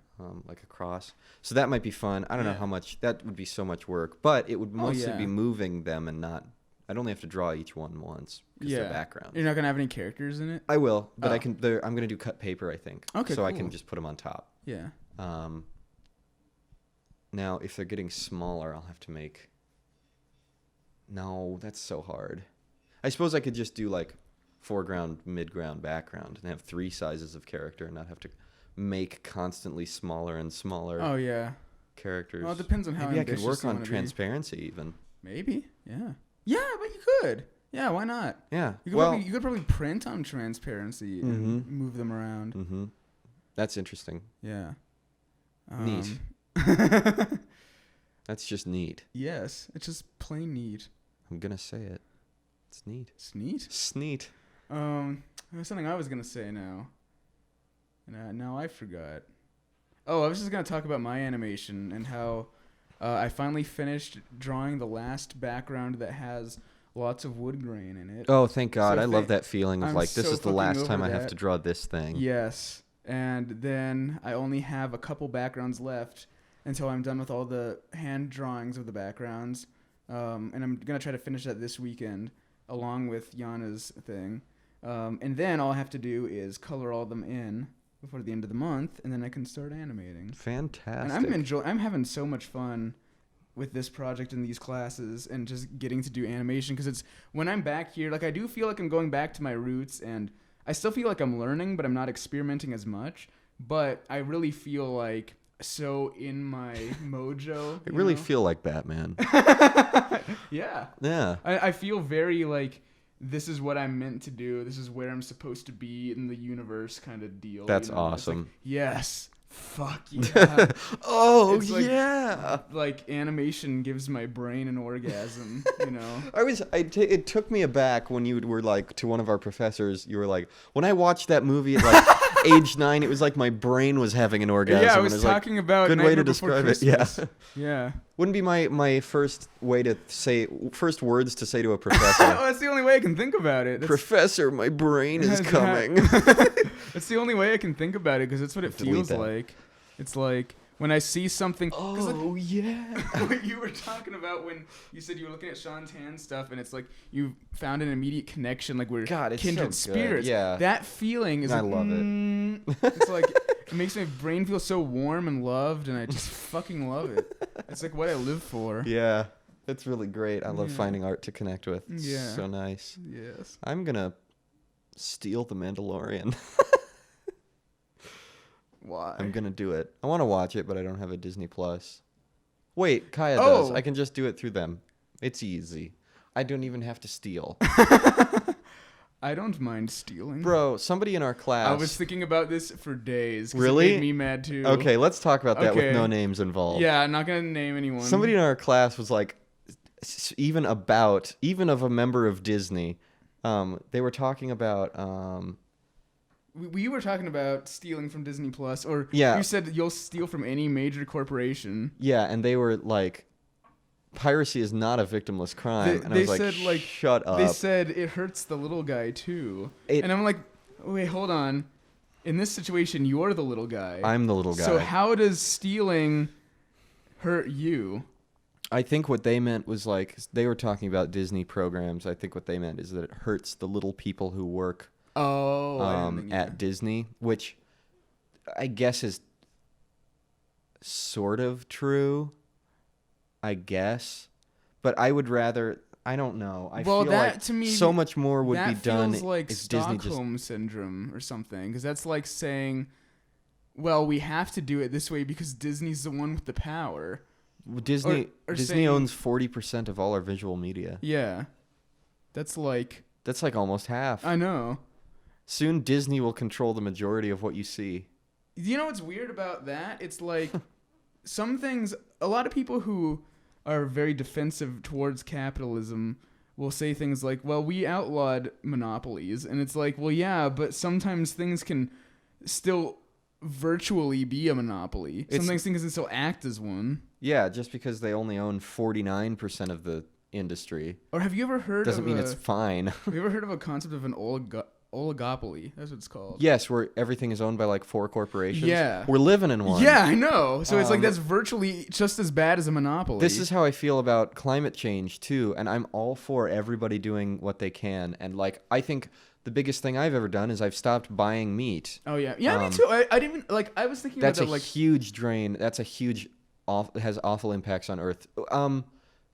Like across. So that might be fun. I don't know how much, that would be so much work, but it would mostly be moving them and not, I'd only have to draw each one once because they're backgrounds. You're not going to have any characters in it? I will, but I'm going to do cut paper, I think. Okay, so I cool. can just put them on top. Yeah. Now, if they're getting smaller, I'll have to make, no, that's so hard. I suppose I could just do like foreground, midground, background, and have 3 sizes of character and not have to make constantly smaller and smaller. Oh, yeah. characters. Well, it depends on how Maybe I could ambitious work you on wanna be. transparency even. Maybe, yeah. Yeah, but you could. Yeah, why not? Yeah. You could probably print on transparency and move them around. Mm-hmm. That's interesting. Yeah. Neat. That's just neat. Yes, it's just plain neat. I'm gonna say it. It's neat. It's neat. It's neat. There's something I was gonna say now, and now I forgot. Oh, I was just gonna talk about my animation and how I finally finished drawing the last background that has lots of wood grain in it. Oh, thank God! So I love that feeling of I'm like this so is the fucking last over time I have that. to draw this thing. Yes, and then I only have a couple backgrounds left until I'm done with all the hand drawings of the backgrounds, and I'm gonna try to finish that this weekend along with Yana's thing, and then all I have to do is color all them in before the end of the month, and then I can start animating. Fantastic. And I'm having so much fun with this project and these classes and just getting to do animation, because it's when I'm back here, like I do feel like I'm going back to my roots, and I still feel like I'm learning, but I'm not experimenting as much. But I really feel like so in my mojo. I really feel like Batman. Yeah. Yeah. I feel very like this is what I'm meant to do. This is where I'm supposed to be in the universe kind of deal. That's you know? awesome. It's like, yes. Fuck yeah. Oh, It's like- yeah. Like animation gives my brain an orgasm, you know? It took me aback when you were like to one of our professors. You were like, when I watched that movie at like age 9, it was like my brain was having an orgasm. Yeah, I and was it was like, talking about good way to Nightmare Before describe it. Yeah. Christmas. Yeah. Wouldn't be my first words to say to a professor. Oh, that's the only way I can think about it. Professor, my brain is Yeah. coming. That's the only way I can think about it, because that's what it Delete feels that. like. It's like when I see something. Oh, yeah. What you were talking about when you said you were looking at Shaun Tan stuff, and it's like you found an immediate connection, like we're God, it's kindred so good. spirits. Yeah. That feeling is. I like, love it. It's like it makes my brain feel so warm and loved, and I just fucking love it. It's like what I live for. Yeah. That's really great. I love Yeah. finding art to connect with. It's Yeah. so nice. Yes. I'm going to steal The Mandalorian. Why? I'm going to do it. I want to watch it, but I don't have a Disney Plus. Wait, Kaya does. Oh. I can just do it through them. It's easy. I don't even have to steal. I don't mind stealing. Bro, somebody in our class. I was thinking about this for days. 'Cause Really? It made me mad too. Okay, let's talk about that Okay. with no names involved. Yeah, I'm not gonna name anyone. Somebody in our class was like, even of a member of Disney, they were talking about, We were talking about stealing from Disney Plus, or Yeah. you said you'll steal from any major corporation. yeah, and they were like, piracy is not a victimless crime. And I was like, said, like, shut up. They said it hurts the little guy too, It- and I'm like, wait, hold on. In this situation, you're the little guy. I'm the little guy. So how does stealing hurt you? I think what they meant was like, they were talking about Disney programs. I think what they meant is that it hurts the little people who work Oh, I didn't think at Disney, which I guess is sort of true, I guess. But I would rather, I don't know. I Well, feel that, like to me, so much more would that be done feels like if Disney just... Stockholm syndrome or something, because that's like saying, well, we have to do it this way because Disney's the one with the power. Disney or Disney saying- owns 40% of all our visual media. Yeah, that's like, That's like almost half. I know. Soon Disney will control the majority of what you see. You know what's weird about that? It's like some things, a lot of people who are very defensive towards capitalism will say things like, well, we outlawed monopolies. And it's like, well, yeah, but sometimes things can still virtually be a monopoly. Sometimes things can still act as one. Yeah, just because they only own 49% of the industry Or have you ever heard doesn't of mean it's fine. have you ever heard of a concept of an oligopoly? That's what it's called. Yes, where everything is owned by like 4 corporations. Yeah. We're living in one. Yeah, I know. So it's like Um, that's virtually just as bad as a monopoly. This is how I feel about climate change too, and I'm all for everybody doing what they can. And like, I think the biggest thing I've ever done is I've stopped buying meat. Oh yeah, yeah, me too. I didn't even like. I was thinking That's about a that. Like, huge drain. That's a huge, has awful impacts on Earth.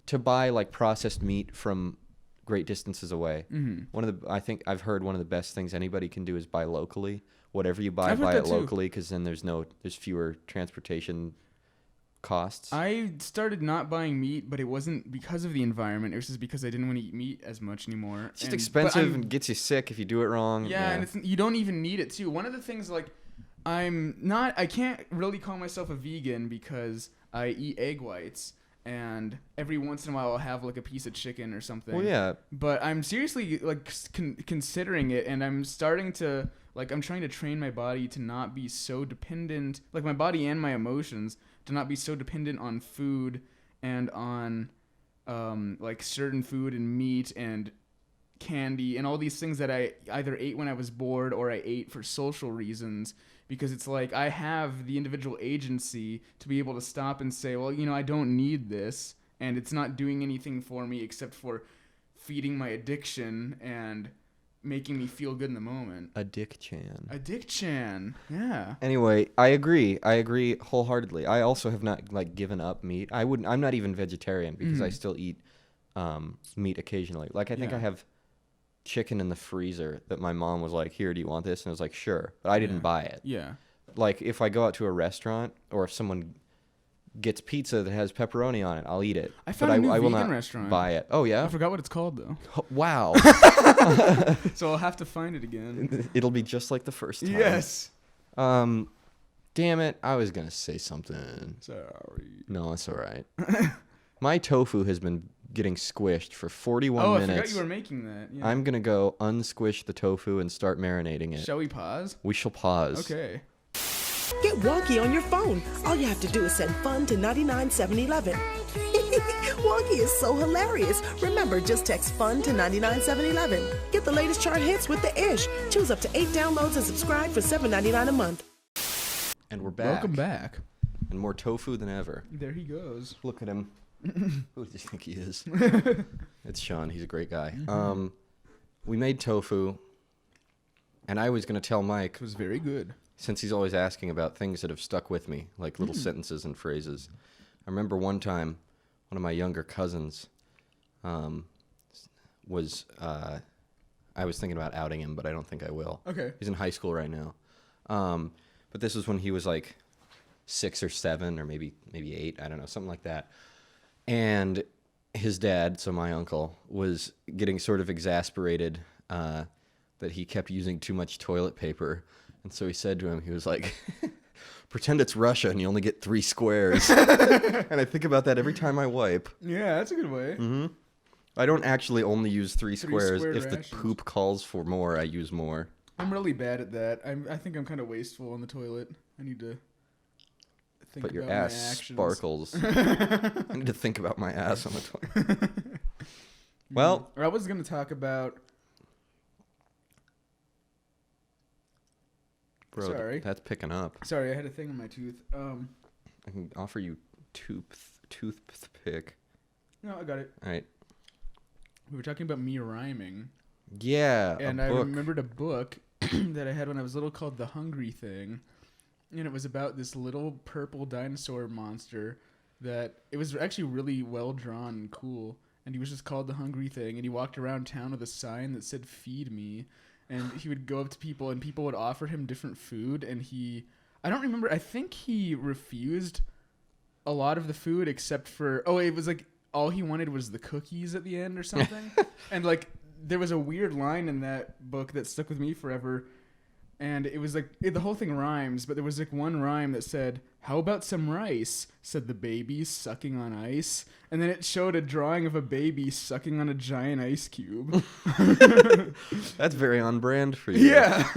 To buy like processed meat from great distances away. mm-hmm. I think I've heard one of the best things anybody can do is buy locally. Whatever you buy, I've heard buy it that too. locally, because then there's fewer transportation costs? I started not buying meat, but it wasn't because of the environment. It was just because I didn't want to eat meat as much anymore. It's just expensive and gets you sick if you do it wrong. Yeah, and you don't even need it too. One of the things, like, I can't really call myself a vegan because I eat egg whites, and every once in a while I'll have like a piece of chicken or something. Well, yeah. But I'm seriously like considering it, and I'm starting to I'm trying to train my body to not be so dependent, like my body and my emotions, to not be so dependent on food and on like certain food and meat and candy and all these things that I either ate when I was bored or I ate for social reasons, because it's like I have the individual agency to be able to stop and say, well, I don't need this, and it's not doing anything for me except for feeding my addiction and making me feel good in the moment. Addiction. Yeah. Anyway, I agree wholeheartedly. I also have not given up meat. I'm not even vegetarian because I still eat meat occasionally. I think I have chicken in the freezer that my mom was like, here, do you want this? And I was like, sure, but I didn't buy it. Yeah. If I go out to a restaurant or if someone gets pizza that has pepperoni on it, I'll eat it. I found a new I will vegan not restaurant. buy it. Oh yeah. I forgot what it's called though. Wow. So I'll have to find it again. It'll be just like the first time. Yes. Damn it! I was gonna say something. Sorry. No, it's all right. My tofu has been getting squished for 41 minutes. Oh, I forgot you were making that. Yeah. I'm gonna go unsquish the tofu and start marinating it. Shall we pause? We shall pause. Okay. Get wonky on your phone. All you have to do is send fun to 99711. Wonky is so hilarious. Remember, just text fun to 99711. Get the latest chart hits with the ish. Choose up to 8 downloads and subscribe for $7.99 a month. And we're back. Welcome back. And more tofu than ever. There he goes. Look at him. Who do you think he is? It's Shaun. He's a great guy. We made tofu, and I was going to tell Mike. It was very good. Since he's always asking about things that have stuck with me, like little sentences and phrases. I remember one time, one of my younger cousins was, I was thinking about outing him, but I don't think I will. Okay. He's in high school right now. But this was when he was like 6 or 7 or maybe 8, I don't know, something like that. And his dad, so my uncle, was getting sort of exasperated that he kept using too much toilet paper. And so he said to him, he was like, pretend it's Russia and you only get 3 squares. And I think about that every time I wipe. Yeah, that's a good way. Mm-hmm. I don't actually only use 3 squares. Square If rations. the poop calls for more, I use more. I'm really bad at that. I think I'm kind of wasteful on the toilet. I need to think But your about ass my actions. sparkles. I need to think about my ass on the toilet. Well, I was going to talk about... bro, Sorry. that's picking up. Sorry, I had a thing in my tooth. I can offer you toothpick. No, I got it. All right. We were talking about me rhyming. Yeah, And a I book. remembered a book that I had when I was little called The Hungry Thing. And it was about this little purple dinosaur monster that it was actually really well drawn and cool. And he was just called The Hungry Thing. And he walked around town with a sign that said, "Feed me." And he would go up to people and people would offer him different food. And I don't remember, I think he refused a lot of the food except for, it was like all he wanted was the cookies at the end or something. And like, there was a weird line in that book that stuck with me forever. And it was like, the whole thing rhymes, but there was like one rhyme that said, "How about some rice?" said the baby sucking on ice. And then it showed a drawing of a baby sucking on a giant ice cube. That's very on brand for you. Yeah.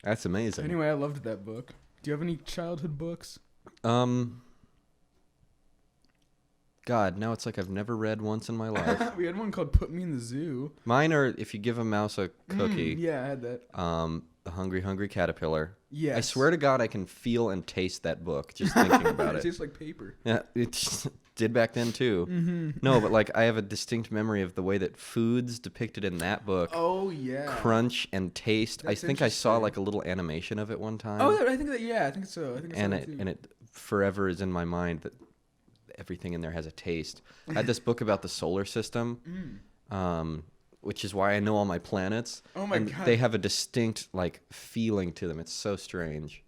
That's amazing. Anyway, I loved that book. Do you have any childhood books? God, now it's like I've never read once in my life. We had one called Put Me in the Zoo. Mine are If You Give a Mouse a Cookie. Yeah, I had that. The Hungry Hungry Caterpillar. Yes. I swear to God, I can feel and taste that book just thinking about It it. tastes like paper. Yeah, it did back then too. Mm-hmm. No, but like I have a distinct memory of the way that foods depicted in that book Oh, yeah. crunch and taste. That's I think I saw interesting. like a little animation of it one time. Oh, I think that, yeah, I think so. I think and so too. it forever is in my mind that everything in there has a taste. I had this book about the solar system, which is why I know all my planets. Oh my and God. They have a distinct like feeling to them. It's so strange.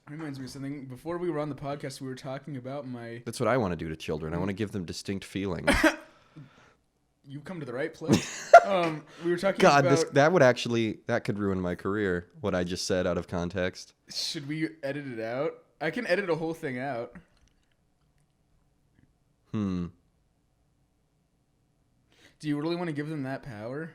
Reminds me of something. Before we were on the podcast, we were talking about That's what I want to do to children. I want to give them distinct feelings. You've come to the right place. We were talking God, about... that could ruin my career, what I just said out of context. Should we edit it out? I can edit a whole thing out. Do you really want to give them that power?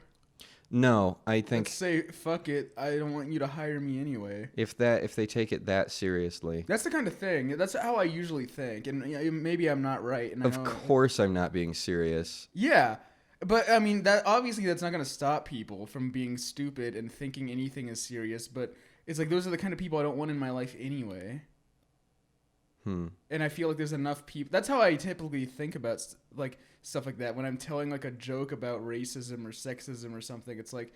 No, I think... Let's say, fuck it, I don't want you to hire me anyway. If they take it that seriously... That's the kind of thing. That's how I usually think. And maybe I'm not right. And Of course I'm not being serious. Yeah. But, I mean, that's not going to stop people from being stupid and thinking anything is serious. But it's like those are the kind of people I don't want in my life anyway. And I feel like there's enough people. That's how I typically think about like stuff like that. When I'm telling like a joke about racism or sexism or something, it's like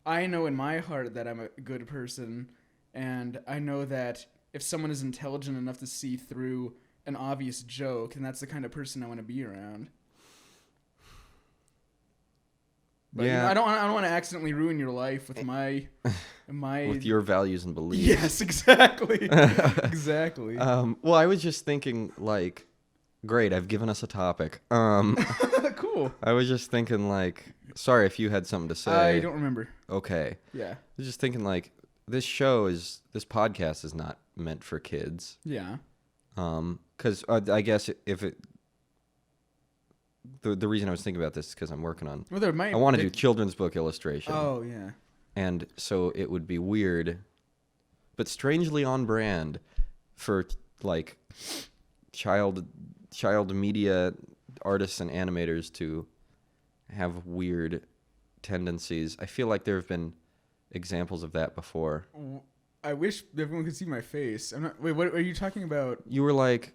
I know in my heart that I'm a good person, and I know that if someone is intelligent enough to see through an obvious joke, then that's the kind of person I want to be around. But, yeah, I don't want to accidentally ruin your life with my with your values and beliefs. Yes, exactly. Exactly. Well, I was just thinking, like, great, I've given us a topic. Cool. I was just thinking, like, sorry if you had something to say. I don't remember. Okay. Yeah. I was just thinking, like, this podcast is not meant for kids. Yeah. Because I guess if it. The reason I was thinking about this is because I'm working on... Well, I want to do children's book illustration. Oh, yeah. And so it would be weird, but strangely on brand for, like, child media artists and animators to have weird tendencies. I feel like there have been examples of that before. I wish everyone could see my face. I'm not... Wait, what are you talking about? You were like...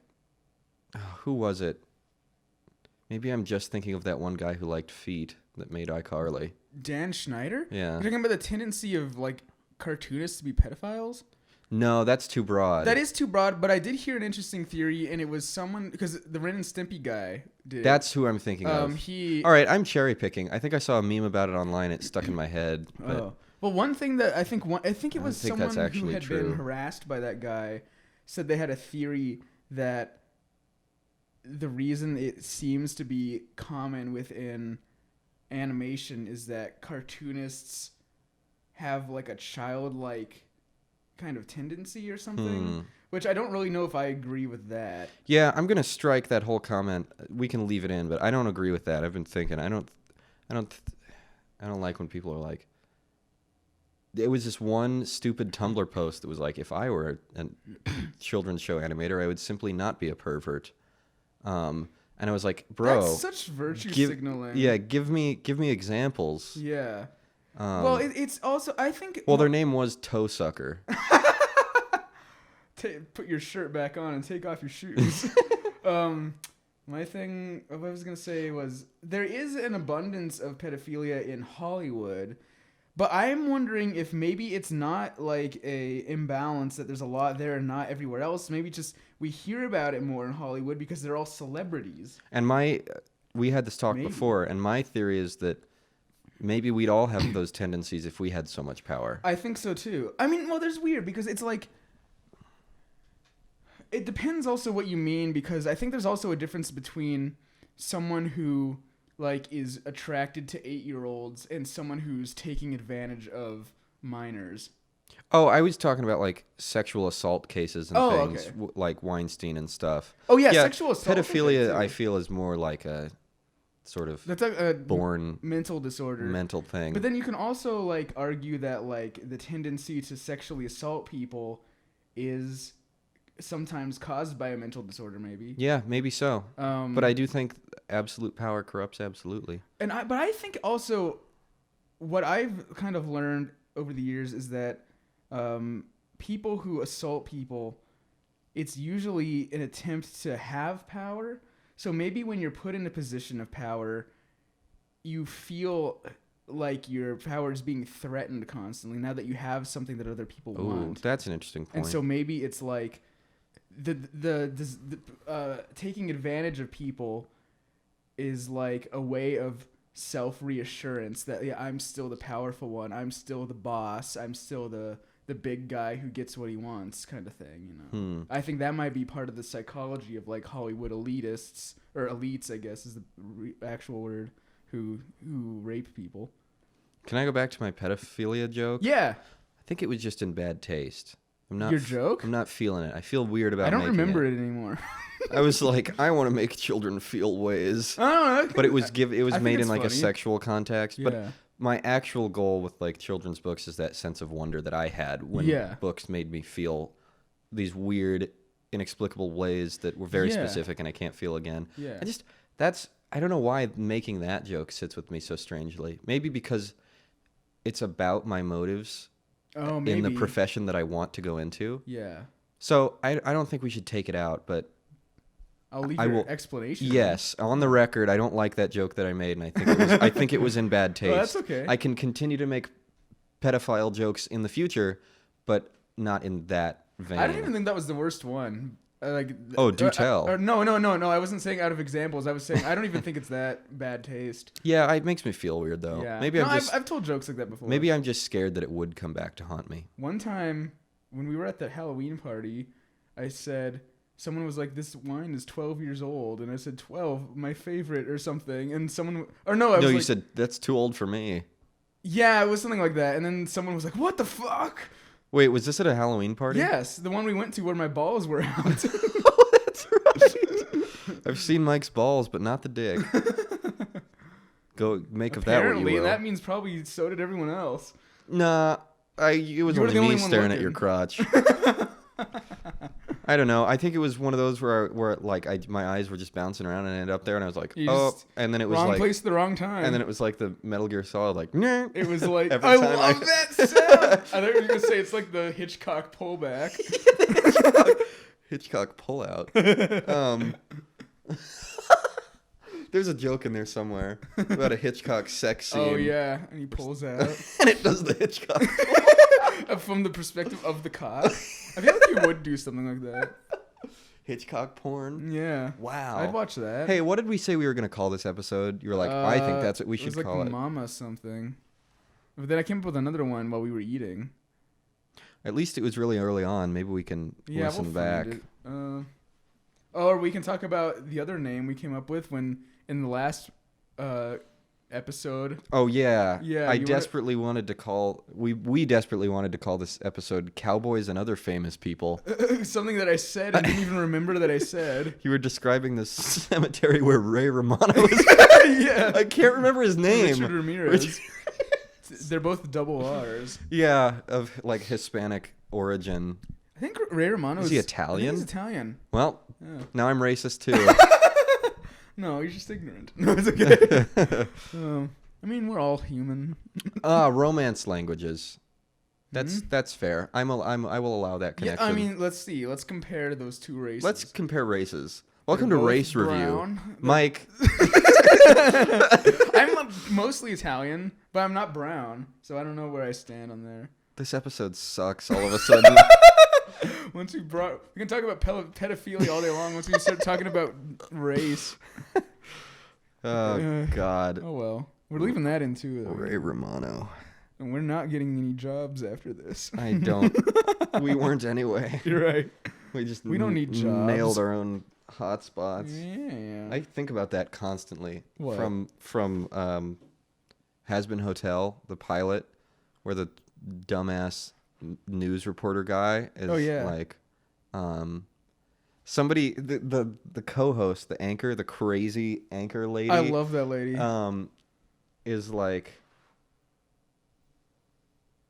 who was it? Maybe I'm just thinking of that one guy who liked feet that made iCarly. Dan Schneider? Yeah. You're talking about the tendency of, like, cartoonists to be pedophiles? No, that's too broad. That is too broad, but I did hear an interesting theory, and it was someone... Because the Ren and Stimpy guy did. That's who I'm thinking of. All right, I'm cherry picking. I think I saw a meme about it online. It stuck in my head. But oh. Well, one thing that I think it was someone who had been harassed by that guy said they had a theory that the reason it seems to be common within animation is that cartoonists have like a childlike kind of tendency or something, which I don't really know if I agree with that. Yeah, I'm gonna strike that whole comment. We can leave it in, but I don't agree with that. I've been thinking. I don't like when people are like. It was this one stupid Tumblr post that was like, if I were a children's show animator, I would simply not be a pervert. And I was like, bro, that's such virtue signaling. Yeah, give me examples. Yeah. Well, it's also, I think. Well, their name was Toe Sucker. Put your shirt back on and take off your shoes. My thing, what I was gonna say was there is an abundance of pedophilia in Hollywood. But I'm wondering if maybe it's not like a imbalance that there's a lot there and not everywhere else. Maybe just we hear about it more in Hollywood because they're all celebrities. And we had this talk before, and my theory is that maybe we'd all have those tendencies if we had so much power. I think so too. I mean, well, there's weird because it's like it depends also what you mean, because I think there's also a difference between someone who like is attracted to 8-year-olds and someone who's taking advantage of minors. Oh, I was talking about like sexual assault cases and things, okay. Like Weinstein and stuff. Oh yeah, sexual assault. Pedophilia, I feel, is more like a sort of that's a born mental disorder, mental thing. But then you can also like argue that like the tendency to sexually assault people is sometimes caused by a mental disorder, maybe. Yeah, maybe so. But I do think absolute power corrupts absolutely. But I think also what I've kind of learned over the years is that people who assault people, it's usually an attempt to have power. So maybe when you're put in a position of power, you feel like your power is being threatened constantly now that you have something that other people want. That's an interesting point. And so maybe it's like the taking advantage of people is like a way of self-reassurance that I'm still the powerful one, I'm still the boss, I'm still the the big guy who gets what he wants kind of thing, you know. I think that might be part of the psychology of like Hollywood elitists, or elites, I guess is the actual word, who rape people. Can I go back to my pedophilia joke? Yeah. I think it was just in bad taste. Your joke? I'm not feeling it. I feel weird about I don't making remember it anymore. I was like, I want to make children feel ways. I don't know. But it was I think made in it's like a funny. sexual context. Yeah. But my actual goal with like children's books is that sense of wonder that I had when books made me feel these weird, inexplicable ways that were very specific and I can't feel again. Yeah. I don't know why making that joke sits with me so strangely. Maybe because it's about my motives in the profession that I want to go into. Yeah. So I don't think we should take it out, but I'll leave your explanation. Yes, on the record, I don't like that joke that I made, and I think it was in bad taste. Oh, that's okay. I can continue to make pedophile jokes in the future, but not in that vein. I didn't even think that was the worst one. Do tell. No. I wasn't saying out of examples. I was saying I don't even think it's that bad taste. Yeah, it makes me feel weird though. Yeah. Maybe I've told jokes like that before. Maybe I'm just scared that it would come back to haunt me. One time when we were at the Halloween party, I said someone was like, "This wine is 12 years old," and I said 12, my favorite or something, and someone you said that's too old for me. Yeah, it was something like that, and then someone was like, "What the fuck?" Wait, was this at a Halloween party? Yes, the one we went to where my balls were out. Oh, that's right. I've seen Mike's balls, but not the dick. Go make of that what you Apparently, will. and that means probably so did everyone else. Nah, it was You were only the me only one staring at looking. your crotch. I don't know. I think it was one of those where like my eyes were just bouncing around and I ended up there and I was like, and then it was wrong like place at the wrong time. and then it was like the Metal Gear Solid, like, nah. It was like, Every I time love that sound. I thought you were going to say it's like the Hitchcock pullback. Hitchcock pullout. There's a joke in there somewhere about a Hitchcock sex scene. Oh, yeah. And he pulls out. And it does the Hitchcock. From the perspective of the cop. I feel like you would do something like that. Hitchcock porn. Yeah. Wow. I'd watch that. Hey, what did we say we were going to call this episode? You were like, I think that's what we should call it. It was like it. Mama something. But then I came up with another one while we were eating. At least it was really early on. Maybe we can listen back. Or we can talk about the other name we came up with when in the last episode. Oh yeah. Yeah. We desperately wanted to call this episode "Cowboys and Other Famous People." Something that I said and didn't even remember that I said. You were describing the cemetery where Ray Romano is. Yeah. I can't remember his name. Richard Ramirez. They're both double R's. Yeah, of like Hispanic origin. I think Ray Romano is he Italian? He's Italian. Well, now I'm racist too. No, you're just ignorant. No, it's okay. I mean, we're all human. Romance languages. That's fair. I will allow that connection. Yeah, I mean, let's see. Let's compare those two races. Let's compare races. Welcome to Race Review, Mike. I'm mostly Italian, but I'm not brown, so I don't know where I stand on there. This episode sucks all of a sudden. We can talk about pedophilia all day long once we start talking about race. Oh, God. Oh, well. We're leaving that in, too. Though. Ray Romano. And we're not getting any jobs after this. I don't. We weren't anyway. You're right. We don't need jobs. Nailed our own hot spots. Yeah. I think about that constantly. What? From Has Been Hotel, the pilot, where the dumbass news reporter guy is like somebody the co-host, the anchor, the crazy anchor lady. I love that lady. Is like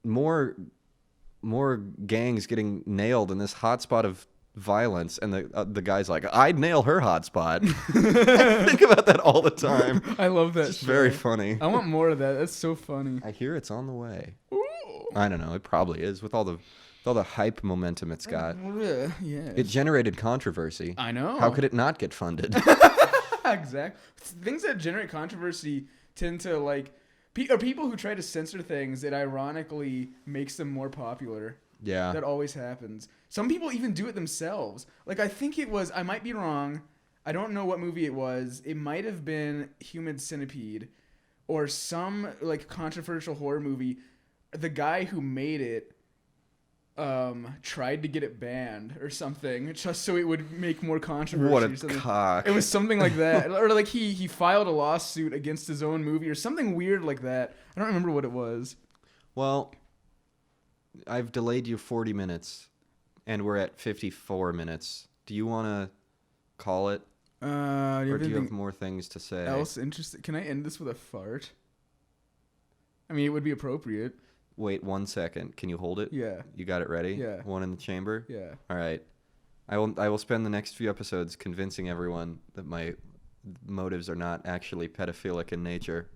more gangs getting nailed in this hotspot of violence, and the guy's like, I'd nail her hotspot. I think about that all the time. I love that. It's very funny. I want more of that. That's so funny. I hear it's on the way. Ooh. I don't know. It probably is with all the hype momentum it's got. Yeah. It generated controversy. I know. How could it not get funded? Exactly. Things that generate controversy tend to like people who try to censor things. It ironically makes them more popular. Yeah. That always happens. Some people even do it themselves. Like, I think it was, I might be wrong. I don't know what movie it was. It might have been Human Centipede or some, like, controversial horror movie. The guy who made it tried to get it banned or something, just so it would make more controversy. What or a something. cock. It was something like that, or like he filed a lawsuit against his own movie or something weird like that. I don't remember what it was. Well, I've delayed you 40 minutes, and we're at 54 minutes. Do you want to call it? Or do you have more things to say? Else interesting? Can I end this with a fart? I mean, it would be appropriate. Wait 1 second. Can you hold it? Yeah. You got it ready? Yeah. One in the chamber? Yeah. All right. I will spend the next few episodes convincing everyone that my motives are not actually pedophilic in nature.